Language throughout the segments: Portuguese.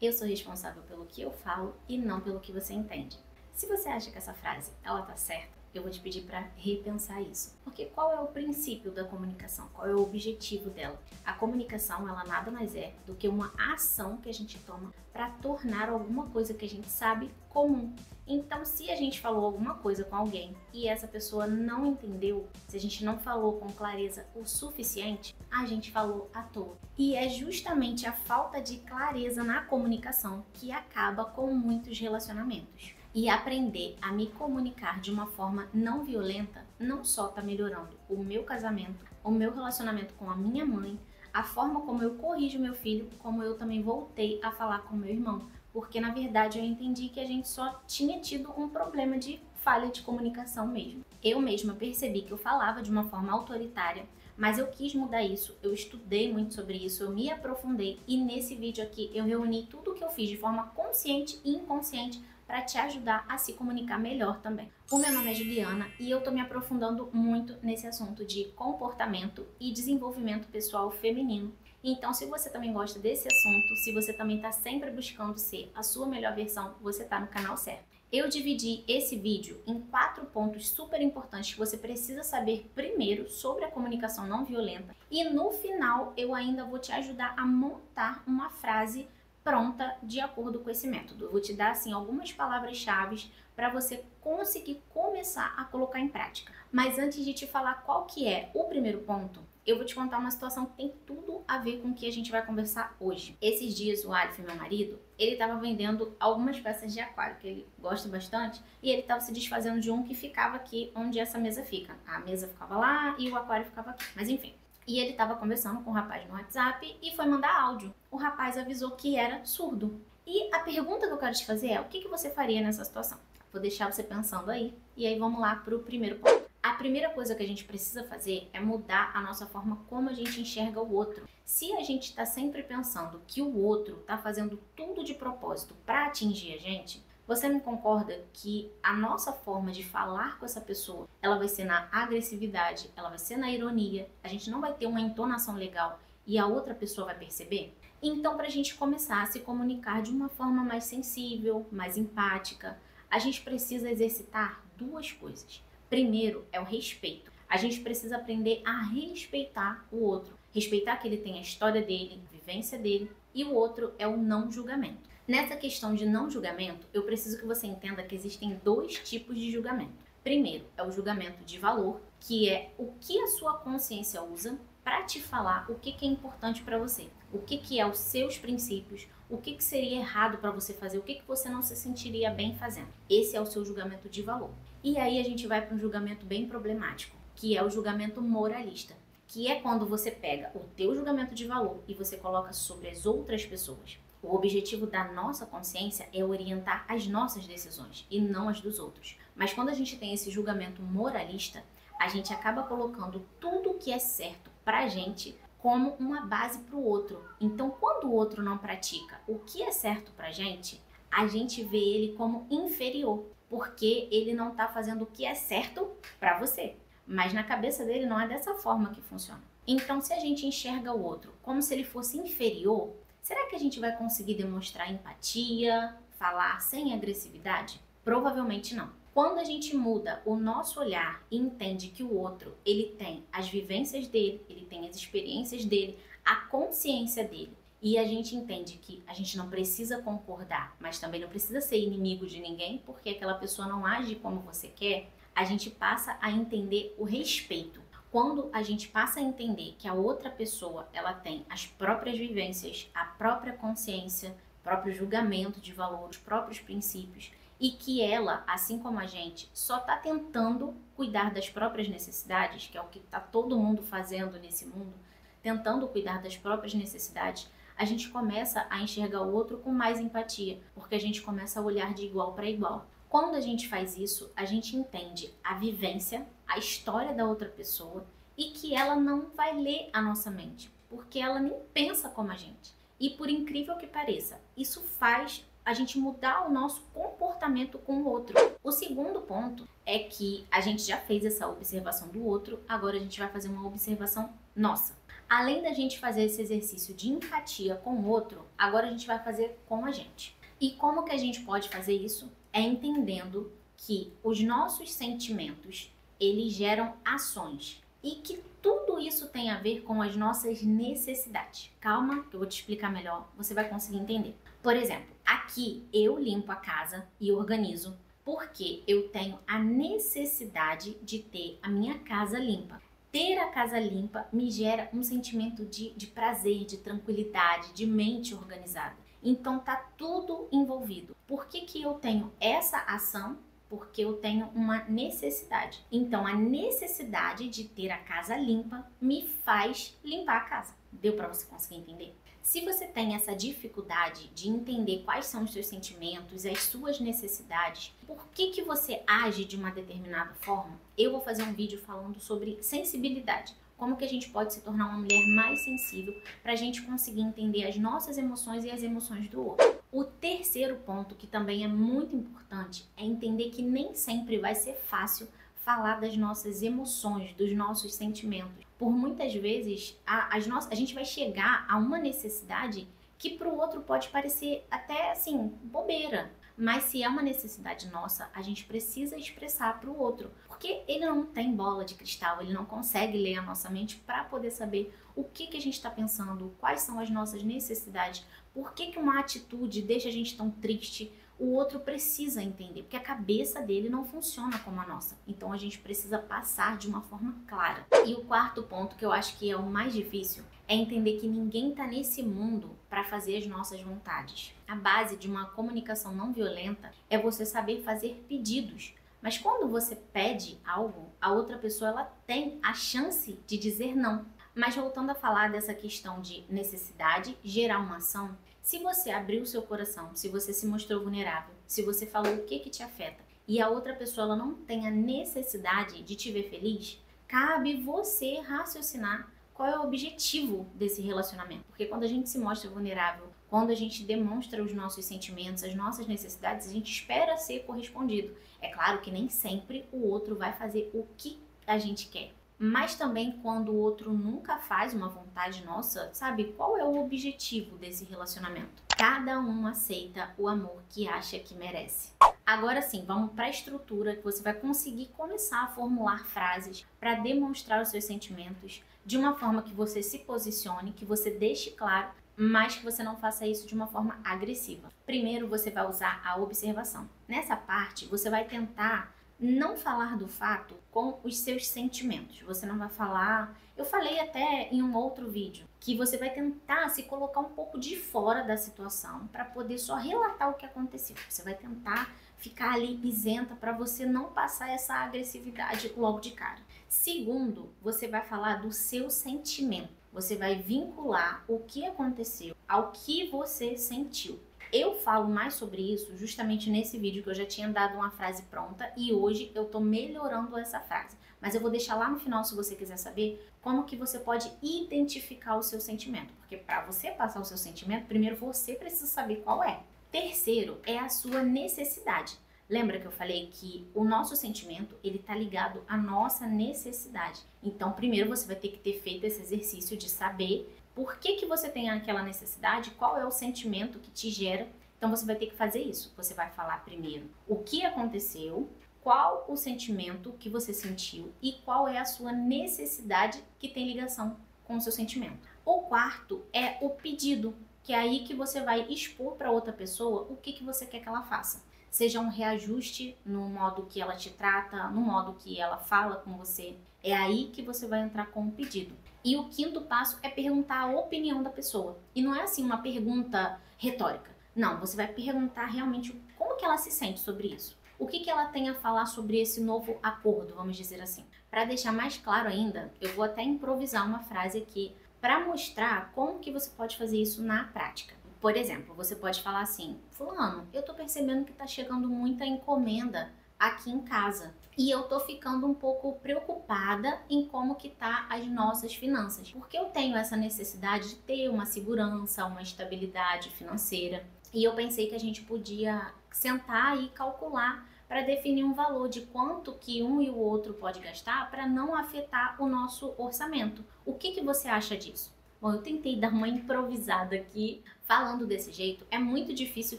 Eu sou responsável pelo que eu falo e não pelo que você entende. Se você acha que essa frase, ela tá certa, eu vou te pedir para repensar isso. Porque qual é o princípio da comunicação? Qual é o objetivo dela? A comunicação, ela nada mais é do que uma ação que a gente toma para tornar alguma coisa que a gente sabe comum. Então, se a gente falou alguma coisa com alguém e essa pessoa não entendeu, se a gente não falou com clareza o suficiente, a gente falou à toa. E é justamente a falta de clareza na comunicação que acaba com muitos relacionamentos. E aprender a me comunicar de uma forma não violenta não só está melhorando o meu casamento, o meu relacionamento com a minha mãe, a forma como eu corrijo meu filho, como eu também voltei a falar com meu irmão. Porque na verdade eu entendi que a gente só tinha tido um problema de falha de comunicação mesmo. Eu mesma percebi que eu falava de uma forma autoritária, mas eu quis mudar isso, eu estudei muito sobre isso, eu me aprofundei e nesse vídeo aqui eu reuni tudo o que eu fiz de forma consciente e inconsciente para te ajudar a se comunicar melhor também. O meu nome é Juliana e eu tô me aprofundando muito nesse assunto de comportamento e desenvolvimento pessoal feminino. Então, se você também gosta desse assunto, se você também está sempre buscando ser a sua melhor versão, você está no canal certo. Eu dividi esse vídeo em 4 pontos super importantes que você precisa saber primeiro sobre a comunicação não violenta e no final eu ainda vou te ajudar a montar uma frase pronta de acordo com esse método. Eu vou te dar assim algumas palavras-chave para você conseguir começar a colocar em prática. Mas antes de te falar qual que é o primeiro ponto, eu vou te contar uma situação que tem tudo a ver com o que a gente vai conversar hoje. Esses dias o Aleph, meu marido, ele estava vendendo algumas peças de aquário que ele gosta bastante e ele estava se desfazendo de um que ficava aqui onde essa mesa fica. A mesa ficava lá e o aquário ficava aqui. Mas enfim. E ele estava conversando com o rapaz no WhatsApp e foi mandar áudio. O rapaz avisou que era surdo. E a pergunta que eu quero te fazer é: o que você faria nessa situação? Vou deixar você pensando aí e aí vamos lá para o primeiro ponto. A primeira coisa que a gente precisa fazer é mudar a nossa forma como a gente enxerga o outro. Se a gente está sempre pensando que o outro está fazendo tudo de propósito para atingir a gente, você não concorda que a nossa forma de falar com essa pessoa, ela vai ser na agressividade, ela vai ser na ironia, a gente não vai ter uma entonação legal e a outra pessoa vai perceber? Então, para a gente começar a se comunicar de uma forma mais sensível, mais empática, a gente precisa exercitar 2 coisas. Primeiro é o respeito. A gente precisa aprender a respeitar o outro. Respeitar que ele tem a história dele, a vivência dele, e o outro é o não julgamento. Nessa questão de não julgamento, eu preciso que você entenda que existem 2 tipos de julgamento. Primeiro é o julgamento de valor, que é o que a sua consciência usa para te falar o que é importante para você, o que é os seus princípios, o que seria errado para você fazer, o que você não se sentiria bem fazendo. Esse é o seu julgamento de valor. E aí a gente vai para um julgamento bem problemático, que é o julgamento moralista, que é quando você pega o teu julgamento de valor e você coloca sobre as outras pessoas. O objetivo da nossa consciência é orientar as nossas decisões e não as dos outros. Mas quando a gente tem esse julgamento moralista, a gente acaba colocando tudo o que é certo pra gente como uma base para o outro. Então, quando o outro não pratica o que é certo pra gente, a gente vê ele como inferior, porque ele não está fazendo o que é certo para você. Mas na cabeça dele não é dessa forma que funciona. Então, se a gente enxerga o outro como se ele fosse inferior, será que a gente vai conseguir demonstrar empatia, falar sem agressividade? Provavelmente não. Quando a gente muda o nosso olhar e entende que o outro, ele tem as vivências dele, ele tem as experiências dele, a consciência dele, e a gente entende que a gente não precisa concordar, mas também não precisa ser inimigo de ninguém, porque aquela pessoa não age como você quer, a gente passa a entender o respeito. Quando a gente passa a entender que a outra pessoa, ela tem as próprias vivências, a própria consciência, o próprio julgamento de valor, os próprios princípios, e que ela, assim como a gente, só está tentando cuidar das próprias necessidades, que é o que está todo mundo fazendo nesse mundo, tentando cuidar das próprias necessidades, a gente começa a enxergar o outro com mais empatia, porque a gente começa a olhar de igual para igual. Quando a gente faz isso, a gente entende a vivência, a história da outra pessoa e que ela não vai ler a nossa mente, porque ela nem pensa como a gente. E por incrível que pareça, isso faz a gente mudar o nosso comportamento com o outro. O segundo ponto é que a gente já fez essa observação do outro, agora a gente vai fazer uma observação nossa. Além da gente fazer esse exercício de empatia com o outro, agora a gente vai fazer com a gente. E como que a gente pode fazer isso? É entendendo que os nossos sentimentos, eles geram ações e que tudo isso tem a ver com as nossas necessidades. Calma, que eu vou te explicar melhor, você vai conseguir entender. Por exemplo, aqui eu limpo a casa e organizo porque eu tenho a necessidade de ter a minha casa limpa. Ter a casa limpa me gera um sentimento de prazer, de tranquilidade, de mente organizada. Então tá tudo envolvido. Por que que eu tenho essa ação? Porque eu tenho uma necessidade. Então a necessidade de ter a casa limpa me faz limpar a casa. Deu para você conseguir entender? Se você tem essa dificuldade de entender quais são os seus sentimentos, as suas necessidades, por que que você age de uma determinada forma, eu vou fazer um vídeo falando sobre sensibilidade. Como que a gente pode se tornar uma mulher mais sensível para a gente conseguir entender as nossas emoções e as emoções do outro. O terceiro ponto, que também é muito importante, é entender que nem sempre vai ser fácil falar das nossas emoções, dos nossos sentimentos. Por muitas vezes, a gente vai chegar a uma necessidade que para o outro pode parecer até assim, bobeira. Mas se é uma necessidade nossa, a gente precisa expressar para o outro. Porque ele não tem bola de cristal, ele não consegue ler a nossa mente para poder saber o que a gente está pensando, quais são as nossas necessidades, por que uma atitude deixa a gente tão triste. O outro precisa entender, porque a cabeça dele não funciona como a nossa. Então a gente precisa passar de uma forma clara. E o quarto ponto, que eu acho que é o mais difícil, é entender que ninguém está nesse mundo para fazer as nossas vontades. A base de uma comunicação não violenta é você saber fazer pedidos. Mas quando você pede algo, a outra pessoa ela tem a chance de dizer não. Mas voltando a falar dessa questão de necessidade, gerar uma ação, se você abriu o seu coração, se você se mostrou vulnerável, se você falou o que te afeta e a outra pessoa ela não tem a necessidade de te ver feliz, cabe você raciocinar qual é o objetivo desse relacionamento. Porque quando a gente se mostra vulnerável, quando a gente demonstra os nossos sentimentos, as nossas necessidades, a gente espera ser correspondido. É claro que nem sempre o outro vai fazer o que a gente quer. Mas também quando o outro nunca faz uma vontade nossa, sabe? Qual é o objetivo desse relacionamento? Cada um aceita o amor que acha que merece. Agora sim, vamos para a estrutura que você vai conseguir começar a formular frases para demonstrar os seus sentimentos de uma forma que você se posicione, que você deixe claro, mas que você não faça isso de uma forma agressiva. Primeiro, você vai usar a observação. Nessa parte, você vai tentar não falar do fato com os seus sentimentos. Você não vai falar... Eu falei até em um outro vídeo que você vai tentar se colocar um pouco de fora da situação para poder só relatar o que aconteceu. Você vai tentar ficar ali isenta para você não passar essa agressividade logo de cara. Segundo, você vai falar do seu sentimento. Você vai vincular o que aconteceu ao que você sentiu. Eu falo mais sobre isso justamente nesse vídeo que eu já tinha dado uma frase pronta e hoje eu tô melhorando essa frase. Mas eu vou deixar lá no final se você quiser saber como que você pode identificar o seu sentimento. Porque para você passar o seu sentimento, primeiro você precisa saber qual é. Terceiro é a sua necessidade. Lembra que eu falei que o nosso sentimento, ele tá ligado à nossa necessidade. Então, primeiro você vai ter que ter feito esse exercício de saber por que você tem aquela necessidade, qual é o sentimento que te gera. Então, você vai ter que fazer isso. Você vai falar primeiro o que aconteceu, qual o sentimento que você sentiu e qual é a sua necessidade que tem ligação com o seu sentimento. O quarto é o pedido, que é aí que você vai expor para outra pessoa o que você quer que ela faça. Seja um reajuste no modo que ela te trata, no modo que ela fala com você. É aí que você vai entrar com o pedido. E o quinto passo é perguntar a opinião da pessoa. E não é assim uma pergunta retórica. Não, você vai perguntar realmente como que ela se sente sobre isso. O que ela tem a falar sobre esse novo acordo, vamos dizer assim. Para deixar mais claro ainda, eu vou até improvisar uma frase aqui para mostrar como que você pode fazer isso na prática. Por exemplo, você pode falar assim: fulano, eu tô percebendo que tá chegando muita encomenda aqui em casa e eu tô ficando um pouco preocupada em como que tá as nossas finanças, porque eu tenho essa necessidade de ter uma segurança, uma estabilidade financeira e eu pensei que a gente podia sentar e calcular para definir um valor de quanto que um e o outro pode gastar para não afetar o nosso orçamento. O que você acha disso? Bom, eu tentei dar uma improvisada aqui. Falando desse jeito, é muito difícil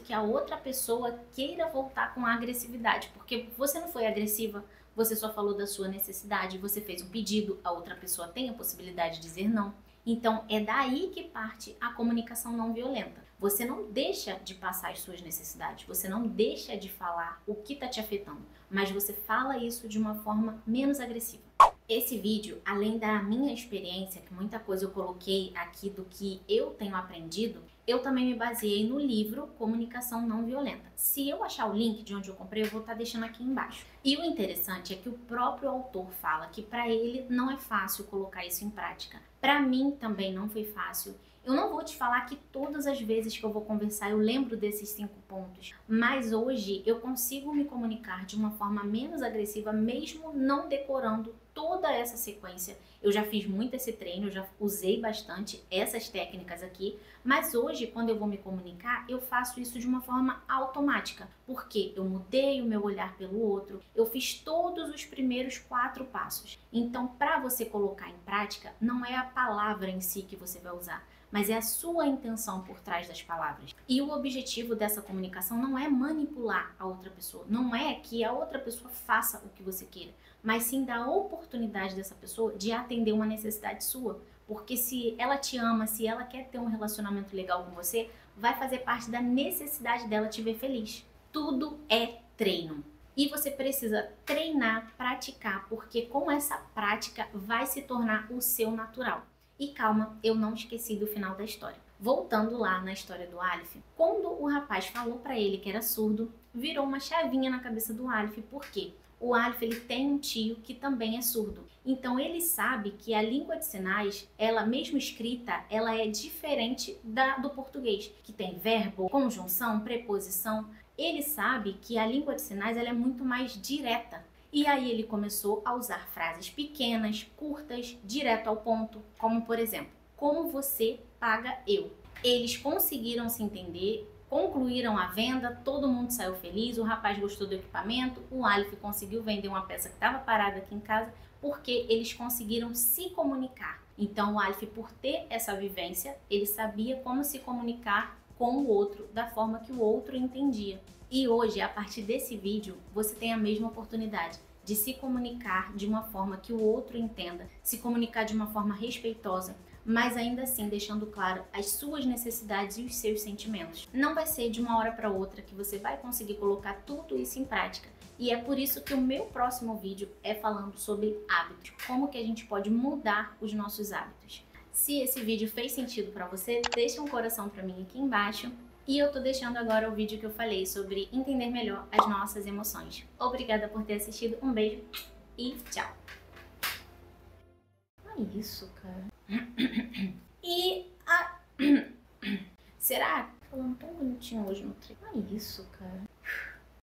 que a outra pessoa queira voltar com a agressividade, porque você não foi agressiva, você só falou da sua necessidade, você fez um pedido, a outra pessoa tem a possibilidade de dizer não. Então, é daí que parte a comunicação não violenta. Você não deixa de passar as suas necessidades, você não deixa de falar o que está te afetando, mas você fala isso de uma forma menos agressiva. Esse vídeo, além da minha experiência, que muita coisa eu coloquei aqui do que eu tenho aprendido, eu também me baseei no livro Comunicação Não Violenta. Se eu achar o link de onde eu comprei, eu vou estar deixando aqui embaixo. E o interessante é que o próprio autor fala que para ele não é fácil colocar isso em prática. Para mim também não foi fácil. Eu não vou te falar que todas as vezes que eu vou conversar eu lembro desses 5 pontos, mas hoje eu consigo me comunicar de uma forma menos agressiva, mesmo não decorando toda essa sequência. Eu já fiz muito esse treino, eu já usei bastante essas técnicas aqui, mas hoje, quando eu vou me comunicar, eu faço isso de uma forma automática, porque eu mudei o meu olhar pelo outro, eu fiz todos os primeiros 4 passos. Então, para você colocar em prática, não é a palavra em si que você vai usar, mas é a sua intenção por trás das palavras. E o objetivo dessa comunicação não é manipular a outra pessoa, não é que a outra pessoa faça o que você queira, mas sim dar a oportunidade dessa pessoa de atender uma necessidade sua. Porque se ela te ama, se ela quer ter um relacionamento legal com você, vai fazer parte da necessidade dela te ver feliz. Tudo é treino. E você precisa treinar, praticar, porque com essa prática vai se tornar o seu natural. E calma, eu não esqueci do final da história. Voltando lá na história do Aleph, quando o rapaz falou para ele que era surdo, virou uma chavinha na cabeça do Aleph. Por quê? O Aleph, ele tem um tio que também é surdo. Então ele sabe que a língua de sinais, ela mesmo escrita, ela é diferente do português, que tem verbo, conjunção, preposição. Ele sabe que a língua de sinais ela é muito mais direta. E aí ele começou a usar frases pequenas, curtas, direto ao ponto, como por exemplo, como você paga eu? Eles conseguiram se entender, concluíram a venda, todo mundo saiu feliz, o rapaz gostou do equipamento, o Aleph conseguiu vender uma peça que estava parada aqui em casa, porque eles conseguiram se comunicar. Então o Aleph, por ter essa vivência, ele sabia como se comunicar com o outro, da forma que o outro entendia. E hoje, a partir desse vídeo, você tem a mesma oportunidade de se comunicar de uma forma que o outro entenda, se comunicar de uma forma respeitosa, mas ainda assim deixando claro as suas necessidades e os seus sentimentos. Não vai ser de uma hora para outra que você vai conseguir colocar tudo isso em prática. E é por isso que o meu próximo vídeo é falando sobre hábitos, como que a gente pode mudar os nossos hábitos. Se esse vídeo fez sentido para você, deixa um coração para mim aqui embaixo. E eu tô deixando agora o vídeo que eu falei sobre entender melhor as nossas emoções. Obrigada por ter assistido, um beijo e tchau! Olha isso, cara. E a... Será? Falando tão bonitinho hoje no treino. Olha isso, cara.